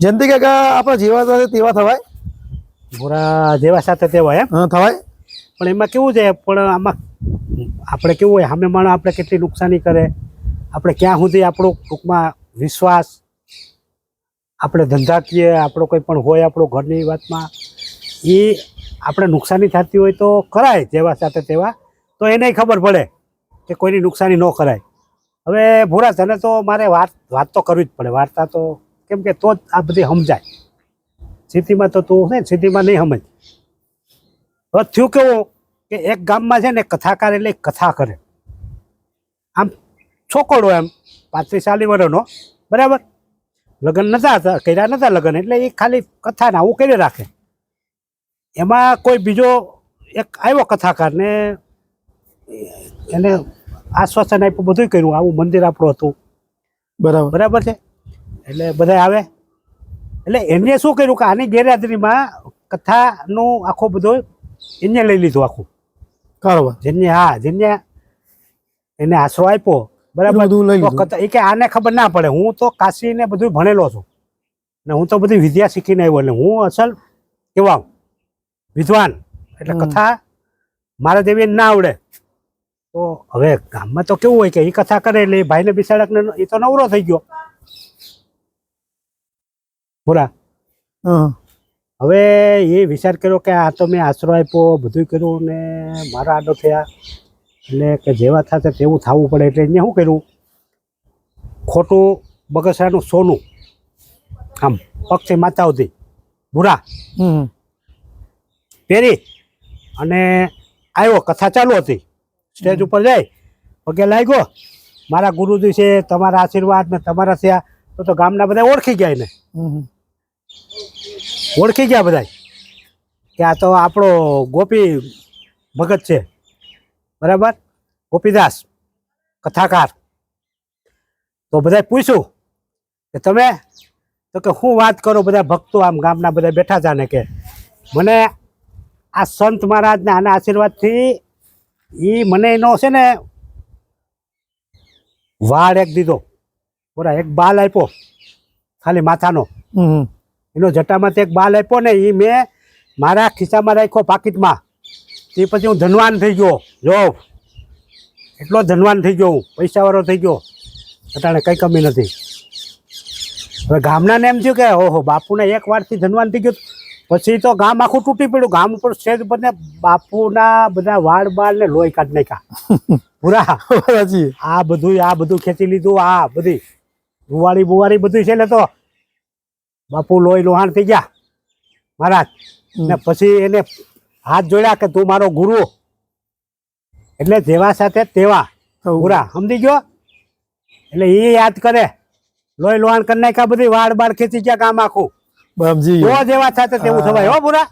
જયંતિ કાકા આપણે જેવા સાથે તેવા થવાય? ભૂરા જેવા સાથે તેવા એમ થવાય. પણ એમાં કેવું છે, પણ આમાં આપણે કેવું હોય, સામે માણસ આપણે કેટલી નુકસાની કરે, આપણે ક્યાં સુધી આપણો ટૂંકમાં વિશ્વાસ, આપણે ધંધાકીય આપણો કોઈ પણ હોય આપણો ઘરની વાતમાં એ આપણે નુકસાની થતી હોય તો કરાય જેવા સાથે તેવા, તો એને ખબર પડે કે કોઈની નુકસાની ન કરાય. હવે ભૂરા તને તો મારે વાત તો કરવી જ પડે, વાર્તા તો, કેમ કે તો જ આ બધી સમજાય. સિટીમાં તો તું ને સિટીમાં નહીં સમજ. હવે થયું કેવું કે એક ગામમાં છે ને કથાકાર એટલે કથા કરે, આમ છોકરો એમ 35-40 વર્ષનો, બરાબર. લગ્ન નતા કર્યા, નતા લગ્ન, એટલે એ ખાલી કથાને આવું કરી રાખે. એમાં કોઈ બીજો એક આવ્યો કથાકાર ને એને આશ્વાસન આપ્યું, બધું કર્યું, આવું મંદિર આપણું હતું, બરાબર છે. એટલે બધા આવે, એટલે એને શું કર્યું કે આની ગેરહાજરીમાં કથાનું આખો બધો એને લઈ લીધું આખું. બરાબર. જેને એને આશરો આપ્યો, બરાબર. એ કે આને ખબર ના પડે, હું તો કાશી ને બધું ભણેલો છું ને હું તો બધી વિદ્યા શીખીને આવ્યો, એટલે હું અસલ કેવા વિદ્વાન, એટલે કથા મારા જેવી ના આવડે. તો હવે ગામમાં તો કેવું હોય કે એ કથા કરે એટલે એ ભાઈને બિસાડક ને એ તો નવરો થઈ ગયો પૂરા. હવે એ વિચાર કર્યો કે આ તો મેં આશરો આપ્યો, બધું કર્યું ને મારા આડો થયા, એટલે કે જેવા થશે તેવું થવું પડે. એટલે એને શું કર્યું, ખોટું બગસરાનું સોનું આમ પગથી માથા સુધી ભૂરા પહેરી અને આવ્યો. કથા ચાલુ હતી, સ્ટેજ ઉપર જાય, પગે લાગ્યો, મારા ગુરુજી છે, તમારા આશીર્વાદ ને તમારા થયા. તો ગામના બધા ઓળખી ગયા એને, ઓળખી ગયા બધા કે આ તો આપણો ગોપી ભગત છે, બરાબર, ગોપીદાસ કથાકાર. તો બધા પૂછ્યું કે તમે, તો કે હું વાત કરો, બધા ભક્તો આમ ગામના બધા બેઠા હતા ને કે મને આ સંત મહારાજના આના આશીર્વાદથી એ મને એનો છે ને વાળ એક દીધો, બરાબર, એક બાલ આપ્યો ખાલી માથાનો, એનો જટામાંથી એક બાલ આપ્યો ને એ મેં મારા ખિસ્સામાં રાખ્યો પાકીટમાં. તે પછી હું ધનવાન થઈ ગયો, જો એટલો ધનવાન થઈ ગયો, હું પૈસાવાળો થઈ ગયો, અટાણે કંઈ કમી નથી. હવે ગામનાને એમ થયું કે ઓહો બાપુને એક વારથી ધનવાન થઈ ગયો. પછી તો ગામ આખું તૂટી પડ્યું, ગામ ઉપર સ્ટેજ પર ને બાપુના બધા વાળ બાળ ને લોહી કાઢી નાખ્યા પૂરા. આ બધું ખેંચી લીધું, આ બધી બુવાળી બધું છે ને, તો બાપુ લોહી લોહાણ થઈ ગયા મહારાજ. ને પછી એને હાથ જોડ્યા કે તું મારો ગુરુ, એટલે જેવા સાથે તેવા પૂરા, સમજી ગયો. એટલે એ યાદ કરે, લોહી લોહાણ કરી નાખ્યા, બધી વાળ બાળ ખેંચી ગયા ગામ આખું. જેવા સાથે તેવું થવાય હો પૂરા.